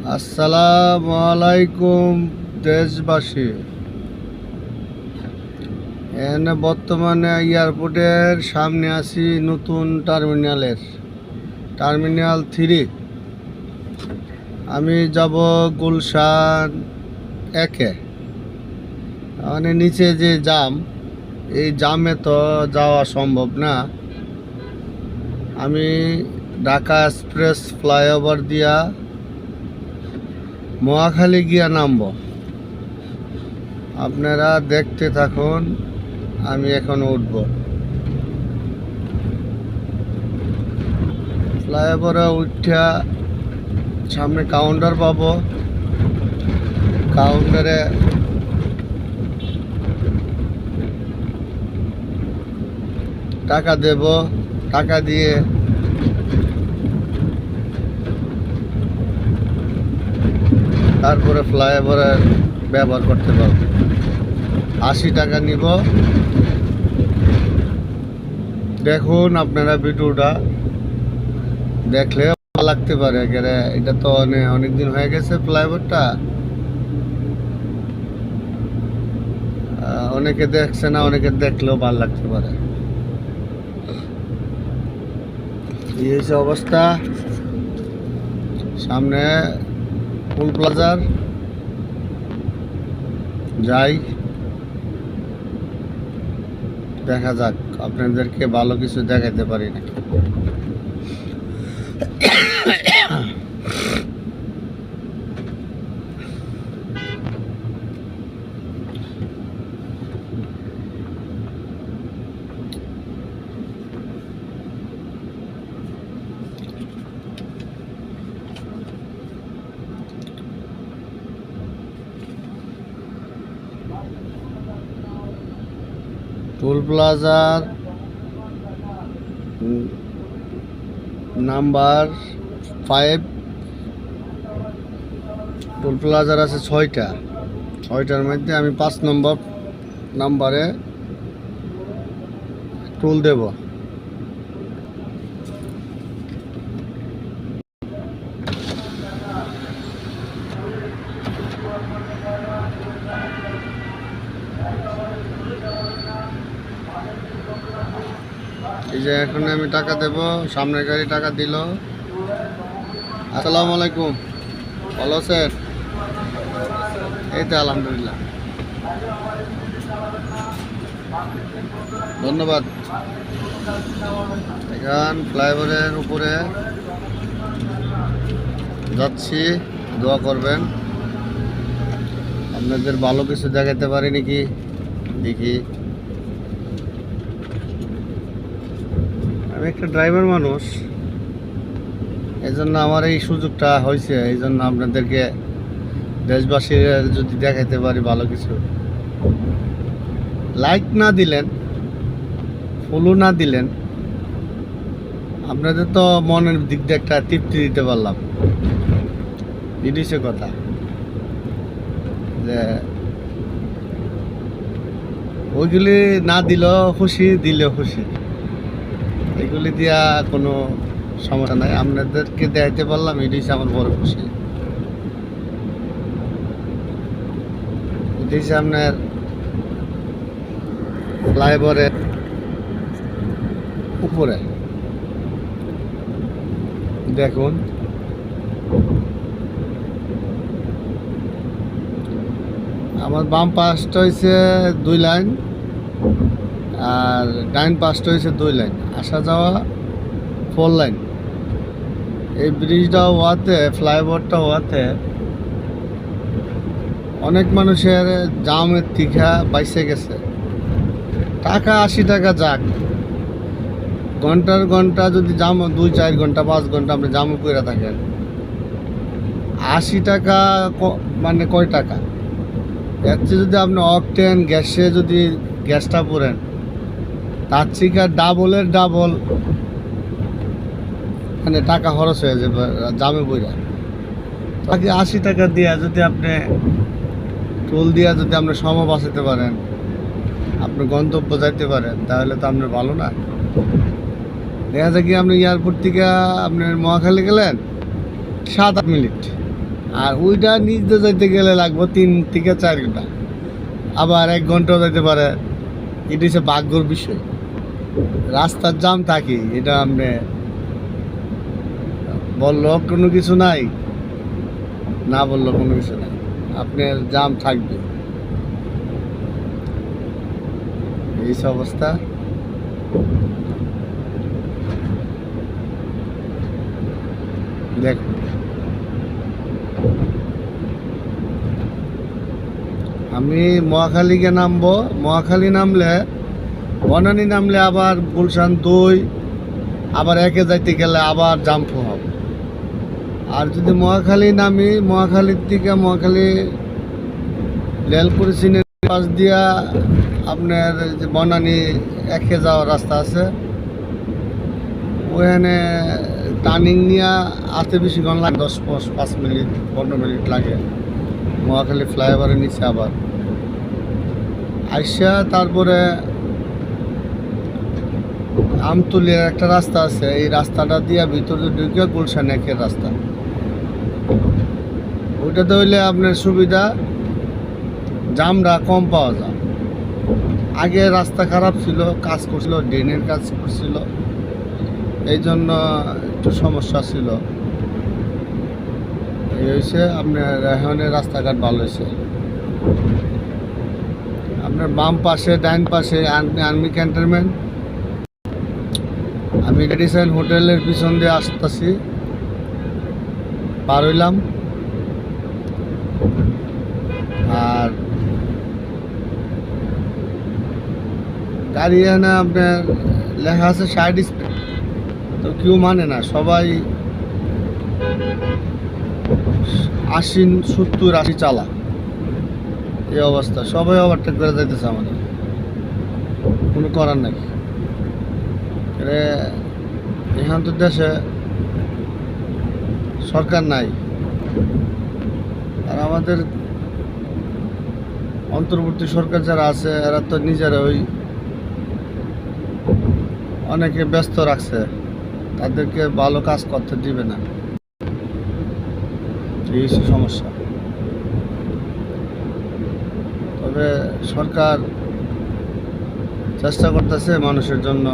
আসসালামু আলাইকুম দেশবাসী। এখানে বর্তমানে এয়ারপোর্টের সামনে আছি, নতুন টার্মিনাল 3। আমি যাব গুলশান 1-এ। মানে নিচে যে জাম, এই জামে তো যাওয়া সম্ভব না। আমি ঢাকা এক্সপ্রেস ফ্লাইওভার দিয়া মহাখালী গিয়া নামব। আপনারা দেখতে থাকুন, আমি এখন উঠব। ফ্লাইওভারে উঠা সামনে কাউন্টার পাবো। কাউন্টারে টাকা দেব, টাকা দিয়ে তারপরে ফ্লাইওভারের ব্যবহার করতে পারবো। 80 টাকা নিব। দেখুন, আপনারা ভিডিওটা দেখলে ভালো লাগতে পারে। এটা তো অনেক দিন হয়ে গেছে ফ্লাইওভারটা, অনেকে দেখছে না, অনেকে দেখলেও ভালো লাগতে পারে। এই হচ্ছে অবস্থা। সামনে ফুল প্লাজার যাই, দেখা যাক আপনাদেরকে ভালো কিছু দেখাতে পারি নাকি। টুল প্লাজার নাম্বার 5। টুল প্লাজার আছে 6টা। 6টার মধ্যে আমি 5 নাম্বারে টুল দেব। এই যে এখন আমি টাকা দেব, সামনের গাড়ি টাকা দিল। আসসালামু আলাইকুম, ভালো আছেন? এই তো আলহামদুলিল্লাহ, ধন্যবাদ। এখন ফ্লাইওভারের উপরে যাচ্ছি, দোয়া করবেন আপনাদের ভালো কিছু দেখাতে পারি নাকি দেখি। আমি একটা ড্রাইভার মানুষ, এই জন্য আমার এই সুযোগটা হয়েছে। এই জন্য আপনাদেরকে দেশবাসীর যদি দেখাতে পারি ভালো কিছু, লাইক না দিলেন, ফলো না দিলেন, আপনাদের তো মনের দিক দিয়ে একটা তৃপ্তি দিতে পারলাম। এটি সে কথা যে ওইগুলি না দিলেও খুশি, দিলেও খুশি। এগুলি দিয়া কোনো সমস্যা নাই, আপনাদেরকে দেখাইতে পারলাম, এটি হচ্ছে আমার বড় খুশি। এটি হচ্ছে আপনার ফ্লাইওভারের উপরে দেখুন। আমার বাম পাশটা হয়েছে 2 লাইন, আর ডাইন পাশটা হয়েছে 2 লাইন, আসা যাওয়া 4 লাইন। এই ব্রিজটা হওয়াতে, ফ্লাইওভারটা হওয়াতে অনেক মানুষের জামের থেকে বাইসে গেছে। টাকা 80 টাকা যাক, ঘন্টা যদি জাম 2-4 ঘন্টা 5 ঘন্টা আপনি জামে পড়ে থাকেন, 80 টাকা মানে কয় টাকা? এর চেয়ে যদি আপনি অকটেন গ্যাসে যদি গ্যাসটা পড়েন, তার থেকে ডাবলের ডাবল মানে টাকা খরচ হয়ে যাবে জামে পড়ে। তাকে 80 টাকা দিয়া যদি আপনি টোল দিয়া যদি আপনি সময় বাঁচাতে পারেন, আপনি গন্তব্য যাইতে পারেন, তাহলে তো আপনার ভালো না। দেখা যায় কি, আপনি এয়ারপোর্ট থেকে আপনার মহাখালী গেলেন 7-8 মিনিট, আর ওইটা নিজে যাইতে গেলে লাগবে 3 থেকে 4 ঘন্টা, আবার 1 ঘন্টাও যাইতে পারে। এটা হচ্ছে ভাগ্যর বিষয়। রাস্তার জাম থাকে, এটা আপনি বললেও কোনো কিছু নাই, না বললেও কোনো কিছু নাই, আপনার জাম থাকবে। এই অবস্থা। দেখ, আমি মহাখালীকে নামবো, মহাখালী নামলে বনানী নামলে আবার গুলশান 2, আবার একে যাইতে গেলে আবার জাম্প হবে। আর যদি মহাখালী নামি, মহাখালীর থেকে মহাখালী রেলপুরি সিনের পাশ দিয়া আপনার যে বনানী একে যাওয়ার রাস্তা আছে, ওখানে টার্নিং নিয়ে আসতে বেশিক্ষণ লাগে, 10-5 মিনিট 15 মিনিট লাগে। মহাখালী ফ্লাইওভারের নিচে আবার আইসা তারপরে আমতলির একটা রাস্তা আছে, এই রাস্তাটা দিয়ে ভিতরে ঢুকে গুলশান একের রাস্তা। ওইটাতে হইলে আপনার সুবিধা, জামটা কম পাওয়া যায়। আগে রাস্তা খারাপ ছিল, কাজ করছিল, ড্রেনের কাজ করছিল, এই জন্য একটু সমস্যা ছিল। এই হয়েছে আপনার এখন রাস্তাঘাট ভালো হয়েছে। আপনার বাম পাশে ডাইন পাশে আর্মি ক্যান্টনমেন্ট। আমি রেডিসাইন হোটেলের পিছন দিয়ে আসতেছি, পার হইলাম। আর গাড়ি এনে আপনার লেখা আছে 60 স্পিড, তো কেউ মানে না, সবাই 80-70-80 চালা। এই অবস্থা, সবাই ওভারটেক করে যাইতেছে আমাদের, কোনো করার নাই। এখন তো দেশে সরকার নাই, আর আমাদের অন্তর্বর্তী সরকার যারা আছে এরা তো নিজেরা ওই অনেকে ব্যস্ত রাখছে, তাদেরকে ভালো কাজ করতে দিবে না, এই সমস্যা। তবে সরকার চেষ্টা করতেছে মানুষের জন্য